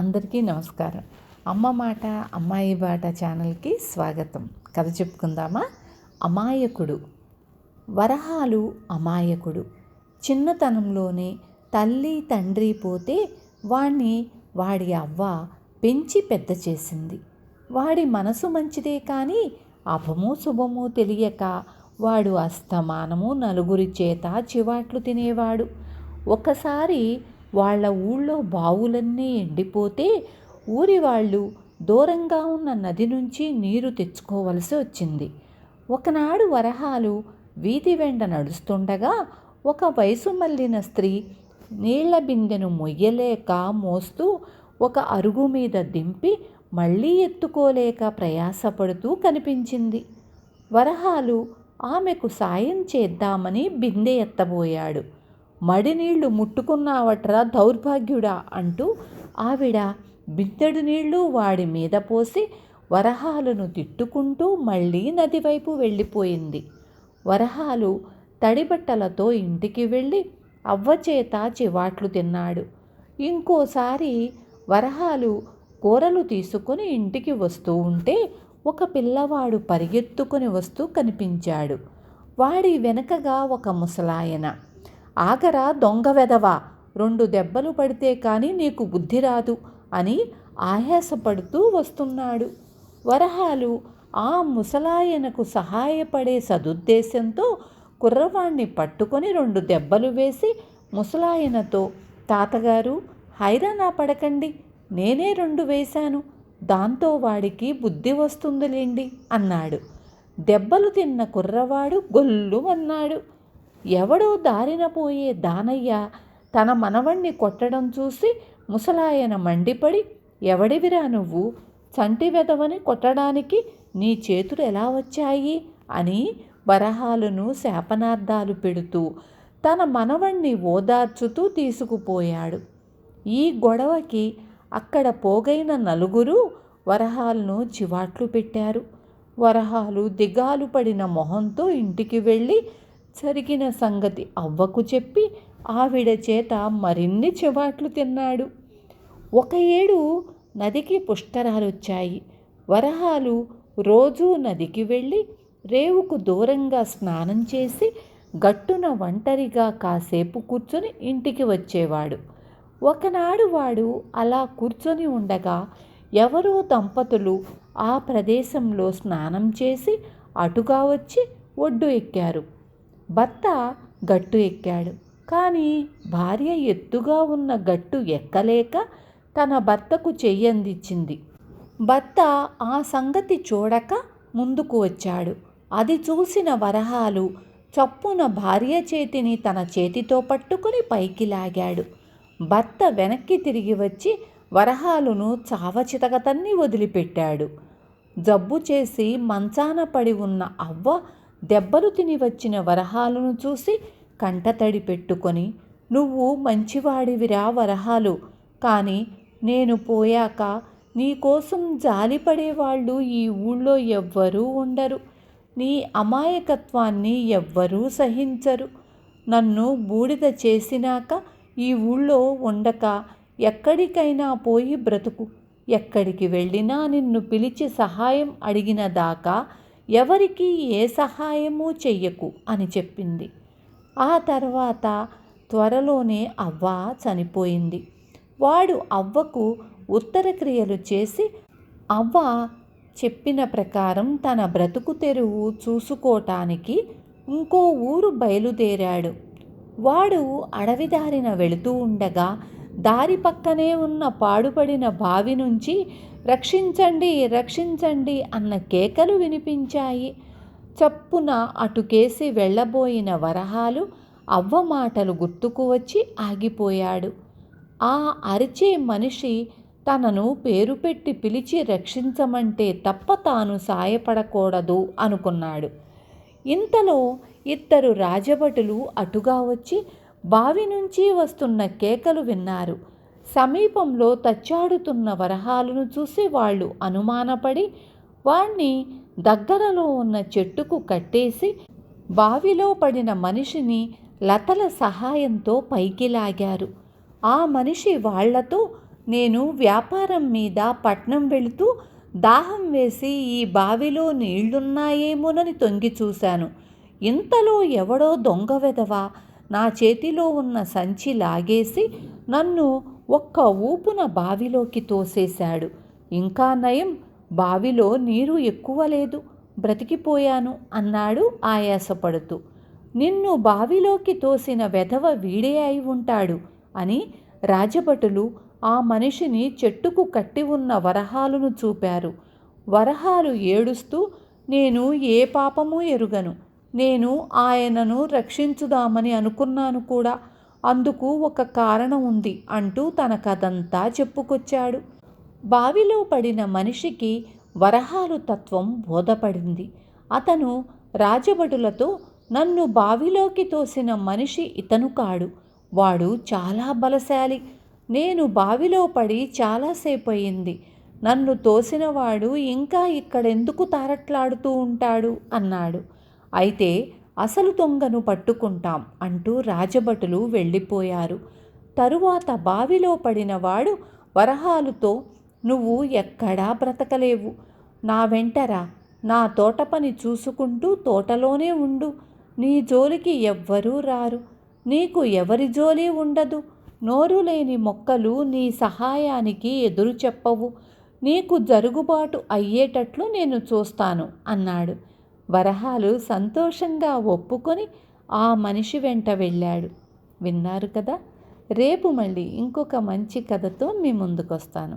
అందరికీ నమస్కారం. అమ్మ మాట అమ్మాయి బాట ఛానల్కి స్వాగతం. కథ చెప్పుకుందామా? అమాయకుడు. వరహాలు అమాయకుడు. చిన్నతనంలోనే తల్లి తండ్రి పోతే వాణ్ణి వాడి అవ్వ పెంచి పెద్ద చేసింది. వాడి మనసు మంచిదే కానీ అభమూ శుభమూ తెలియక వాడు అస్తమానము నలుగురి చేత చివాట్లు తినేవాడు. ఒకసారి వాళ్ళ ఊళ్ళో బావులన్నీ ఎండిపోతే ఊరి వాళ్ళు దూరంగా ఉన్న నది నుంచి నీరు తెచ్చుకోవలసి వచ్చింది. ఒకనాడు వరహాలు వీధి వెంట నడుస్తుండగా ఒక వయసు మళ్ళిన స్త్రీ నీళ్ల బిందెను మొయ్యలేక మోస్తూ ఒక అరుగు మీద దింపి మళ్ళీ ఎత్తుకోలేక ప్రయాసపడుతూ కనిపించింది. వరహాలు ఆమెకు సాయం చేద్దామని బిందె ఎత్తబోయాడు. మడినీళ్లు ముట్టుకున్నావట్రా దౌర్భాగ్యుడా అంటూ ఆవిడ బిందెడు నీళ్లు వాడి మీద పోసి వరహాలను తిట్టుకుంటూ మళ్ళీ నది వైపు వెళ్ళిపోయింది. వరహాలు తడిబట్టలతో ఇంటికి వెళ్ళి అవ్వచేత చివాట్లు తిన్నాడు. ఇంకోసారి వరహాలు కూరలు తీసుకుని ఇంటికి వస్తూ ఉంటే ఒక పిల్లవాడు పరిగెత్తుకుని వస్తూ కనిపించాడు. వాడి వెనకగా ఒక ముసలాయన, ఆగరా దొంగ వెధవా, 2 దెబ్బలు పడితే కానీ నీకు బుద్ధి రాదు అని ఆయాసపడుతూ వస్తున్నాడు. వరహాలు ఆ ముసలాయనకు సహాయపడే సదుద్దేశంతో కుర్రవాణ్ణి పట్టుకొని 2 దెబ్బలు వేసి ముసలాయనతో, తాతగారు హైరానా పడకండి, నేనే 2 వేశాను, దాంతో వాడికి బుద్ధి వస్తుందిలేండి అన్నాడు. దెబ్బలు తిన్న కుర్రవాడు గొల్లు అన్నాడు. ఎవడో దారిన పోయే దానయ్య తన మనవణ్ణి కొట్టడం చూసి ముసలాయన మండిపడి, ఎవడివిరా నువ్వు, చంటి వెధవని కొట్టడానికి నీ చేతులు ఎలా వచ్చాయి అని వరహాలను శాపనార్థాలు పెడుతూ తన మనవణ్ణి ఓదార్చుతూ తీసుకుపోయాడు. ఈ గొడవకి అక్కడ పోగైన నలుగురు వరహాలను చివాట్లు పెట్టారు. వరహాలు దిగాలు పడిన మొహంతో ఇంటికి వెళ్ళి జరిగిన సంగతి అవ్వకు చెప్పి ఆవిడ చేత మరిన్ని చివాట్లు తిన్నాడు. ఒక ఏడు నదికి పుష్కరాలొచ్చాయి. వరహాలు రోజూ నదికి వెళ్ళి రేవుకు దూరంగా స్నానం చేసి గట్టున ఒంటరిగా కాసేపు కూర్చొని ఇంటికి వచ్చేవాడు. ఒకనాడు వాడు అలా కూర్చొని ఉండగా ఎవరో దంపతులు ఆ ప్రదేశంలో స్నానం చేసి అటుగా వచ్చి ఒడ్డు ఎక్కారు. భర్త గట్టు ఎక్కాడు. కానీ భార్య ఎత్తుగా ఉన్న గట్టు ఎక్కలేక తన భర్తకు చెయ్యందించింది. భర్త ఆ సంగతి చూడక ముందుకు వచ్చాడు. అది చూసిన వరహాలు చప్పున భార్య చేతిని తన చేతితో పట్టుకుని పైకి లాగాడు. భర్త వెనక్కి తిరిగి వచ్చి వరహాలును చావచితకతన్ని వదిలిపెట్టాడు. జబ్బు చేసి మంచాన పడి ఉన్న అవ్వ దెబ్బలు తిని వచ్చిన వరహాలను చూసి కంటతడి పెట్టుకొని, నువ్వు మంచివాడివిరా వరహాలు, కానీ నేను పోయాక నీకోసం జాలిపడేవాళ్ళు ఈ ఊళ్ళో ఎవ్వరూ ఉండరు. నీ అమాయకత్వాన్ని ఎవ్వరూ సహించరు. నన్ను బూడిద చేసినాక ఈ ఊళ్ళో ఉండక ఎక్కడికైనా పోయి బ్రతుకు. ఎక్కడికి వెళ్ళినా నిన్ను పిలిచి సహాయం అడిగిన దాకా ఎవరికి ఏ సహాయమూ చెయ్యకు అని చెప్పింది. ఆ తర్వాత త్వరలోనే అవ్వ చనిపోయింది. వాడు అవ్వకు ఉత్తర క్రియలు చేసి అవ్వ చెప్పిన ప్రకారం తన బ్రతుకు తెరువు చూసుకోటానికి ఇంకో ఊరు బయలుదేరాడు. వాడు అడవి దారిన వెళుతూ ఉండగా దారి పక్కనే ఉన్న పాడుపడిన బావి నుంచి రక్షించండి రక్షించండి అన్న కేకలు వినిపించాయి. చప్పున అటుకేసి వెళ్ళబోయిన వరహాలు అవ్వ మాటలు గుర్తుకు వచ్చి ఆగిపోయాడు. ఆ అరిచే మనిషి తనను పేరు పెట్టి పిలిచి రక్షించమంటే తప్ప తాను సాయపడకూడదు అనుకున్నాడు. ఇంతలో 2 రాజభటులు అటుగా వచ్చి బావి నుంచి వస్తున్న కేకలు విన్నారు. సమీపంలో తచ్చాడుతున్న వరహాలను చూసి వాళ్ళు అనుమానపడి వాణ్ణి దగ్గరలో ఉన్న చెట్టుకు కట్టేసి బావిలో పడిన మనిషిని లతల సహాయంతో పైకి లాగారు. ఆ మనిషి వాళ్లతో, నేను వ్యాపారం మీద పట్నం వెళుతూ దాహం వేసి ఈ బావిలో నీళ్లున్నాయేమోనని తొంగి చూశాను. ఇంతలో ఎవడో దొంగ వెధవ నా చేతిలో ఉన్న సంచి లాగేసి నన్ను ఒక్క ఊపున బావిలోకి తోసేశాడు. ఇంకా నయం, బావిలో నీరు ఎక్కువ లేదు, బ్రతికిపోయాను అన్నాడు ఆయాసపడుతూ. నిన్ను బావిలోకి తోసిన వెధవ వీడే అయి ఉంటాడు అని రాజభటులు ఆ మనిషిని చెట్టుకు కట్టి ఉన్న వరహాలును చూపారు. వరహాలు ఏడుస్తూ, నేను ఏ పాపమూ ఎరుగను, నేను ఆయనను రక్షించుదామని అనుకున్నాను కూడా, అందుకు ఒక కారణం ఉంది అంటూ తన కథంతా చెప్పుకొచ్చాడు. బావిలో పడిన మనిషికి వరహాలు తత్వం బోధపడింది. అతను రాజభటులతో, నన్ను బావిలోకి తోసిన మనిషి ఇతను కాడు, వాడు చాలా బలశాలి. నేను బావిలో పడి చాలాసేపు అయింది. నన్ను తోసినవాడు ఇంకా ఇక్కడెందుకు తారట్లాడుతూ ఉంటాడు అన్నాడు. అయితే అసలు దొంగను పట్టుకుంటాం అంటూ రాజభటులు వెళ్ళిపోయారు. తరువాత బావిలో పడినవాడు వరహాలుతో, నువ్వు ఎక్కడా బ్రతకలేవు, నా వెంటరా, నా తోట పని చూసుకుంటూ తోటలోనే ఉండు, నీ జోలికి ఎవ్వరూ రారు, నీకు ఎవరి జోలి ఉండదు, నోరు లేని మొక్కలు నీ సహాయానికి ఎదురు చెప్పవు, నీకు జరుగుబాటు అయ్యేటట్లు నేను చూస్తాను అన్నాడు. వరహాలు సంతోషంగా ఒప్పుకొని ఆ మనిషి వెంట వెళ్ళాడు. విన్నారు కదా. రేపు మళ్ళీ ఇంకొక మంచి కథతో మీ ముందుకొస్తాను.